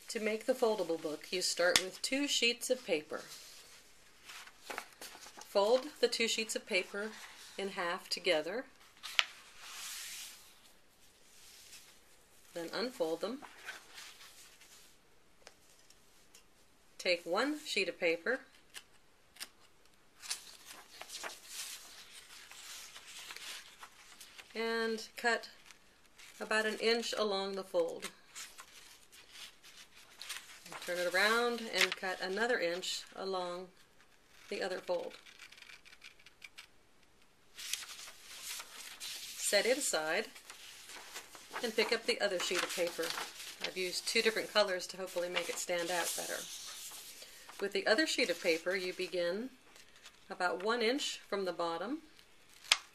To make the foldable book, you start with 2 sheets of paper. Fold the 2 sheets of paper in half together. Then unfold them. Take 1 sheet of paper and cut about 1 inch along the fold. Turn it around and cut another inch along the other fold. Set it aside and pick up the other sheet of paper. I've used 2 different colors to hopefully make it stand out better. With the other sheet of paper, you begin about 1 inch from the bottom,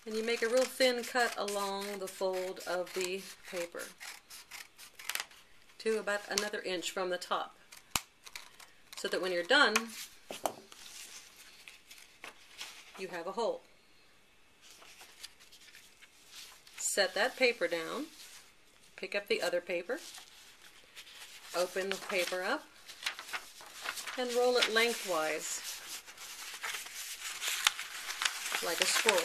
and you make a real thin cut along the fold of the paper to about another inch from the top, so that when you're done, you have a hole. Set that paper down, pick up the other paper, open the paper up, and roll it lengthwise like a scroll.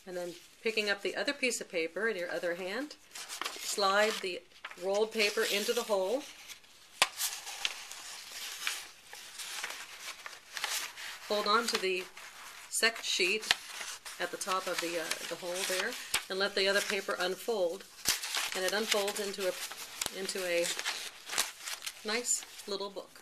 And then picking up the other piece of paper in your other hand, slide the rolled paper into the hole. Hold on to the second sheet at the top of the hole there, and let the other paper unfold, and it unfolds into a nice little book.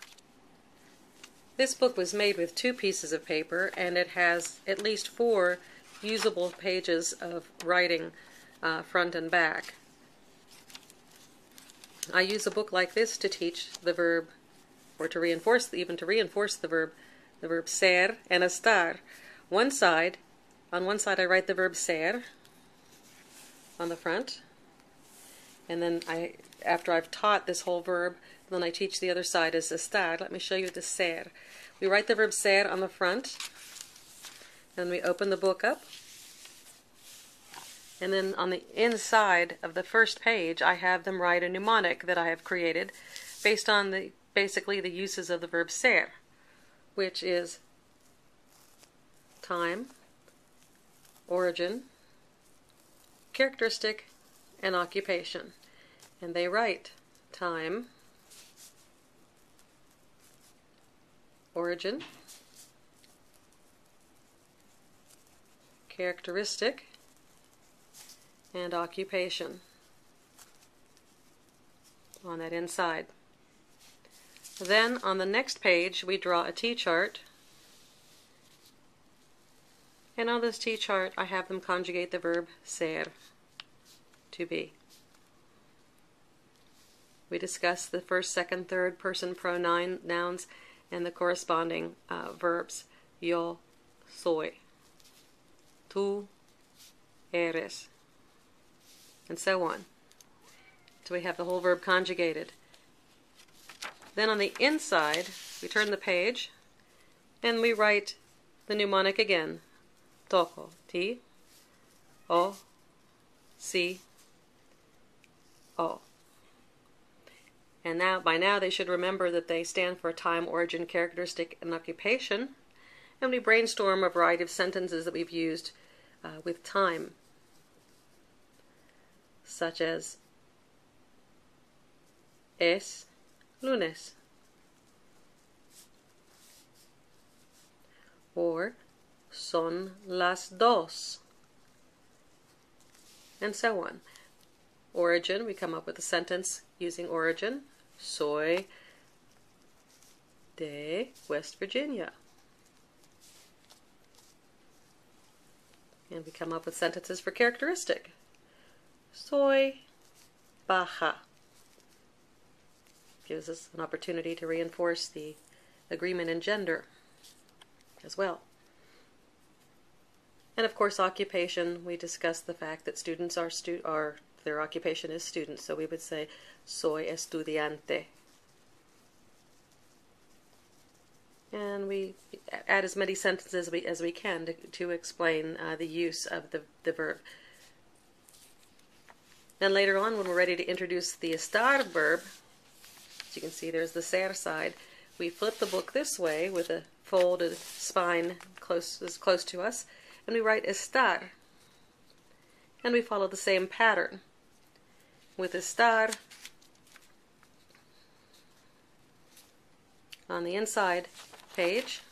This book was made with 2 pieces of paper, and it has at least 4 usable pages of writing, front and back. I use a book like this to teach the verb, or to reinforce the verb ser and estar. On one side I write the verb ser on the front, and then after I've taught this whole verb, then I teach the other side as estar. Let me show you the ser. We write the verb ser on the front, and we open the book up, and then on the inside of the first page I have them write a mnemonic that I have created based on basically the uses of the verb ser, which is time, origin, characteristic, and occupation. And they write time, origin, characteristic, and occupation on that inside. Then on the next page we draw a T-chart, and on this T-chart I have them conjugate the verb ser, to be. We discuss the first, second, third person pronoun nouns and the corresponding verbs. Yo soy, tú eres, and so on. So we have the whole verb conjugated. Then on the inside, we turn the page, and we write the mnemonic again. Toco, T, O, C, O. And now, by now they should remember that they stand for time, origin, characteristic, and occupation. And we brainstorm a variety of sentences that we've used with time, such as es lunes, or son las dos, and so on. Origin, we come up with a sentence using origin. Soy de West Virginia. And we come up with sentences for characteristic. Soy baja. Gives us an opportunity to reinforce the agreement in gender as well. And of course, occupation, we discussed the fact that students are their occupation is students, so we would say soy estudiante. and we add as many sentences as we can to explain the use of the verb. Then later on, when we're ready to introduce the estar verb, as you can see there's the ser side, we flip the book this way with a folded spine as close to us, and we write estar. And we follow the same pattern. With estar, on the inside page,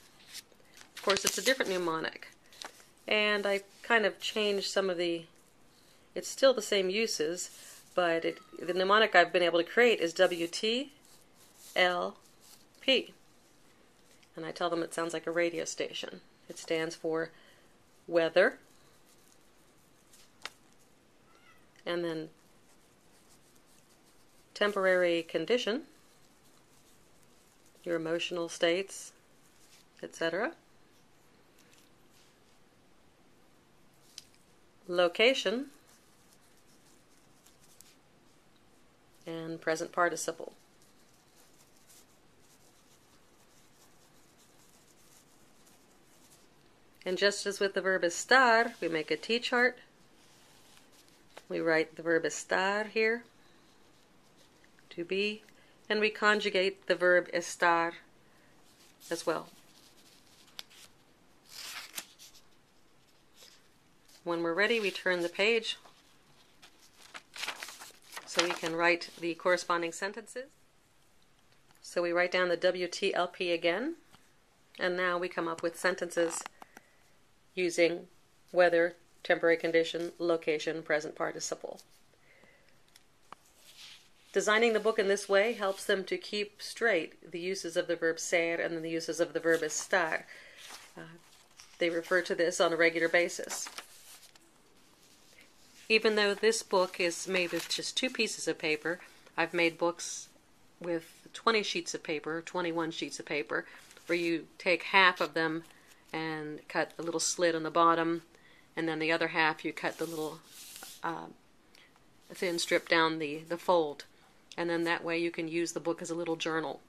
of course it's a different mnemonic. And I kind of changed some of it's still the same uses, but the mnemonic I've been able to create is WTLP. And I tell them it sounds like a radio station. It stands for weather, and then temporary condition, your emotional states, etc. Location, and present participle. And just as with the verb estar, we make a T-chart. We write the verb estar here, to be, and we conjugate the verb estar as well. When we're ready, we turn the page so we can write the corresponding sentences. So we write down the WTLP again, and now we come up with sentences using weather, temporary condition, location, present participle. Designing the book in this way helps them to keep straight the uses of the verb ser and the uses of the verb estar. They refer to this on a regular basis. Even though this book is made with just 2 pieces of paper, I've made books with 20 sheets of paper, 21 sheets of paper, where you take half of them and cut a little slit on the bottom, and then the other half you cut the little thin strip down the fold. And then that way you can use the book as a little journal.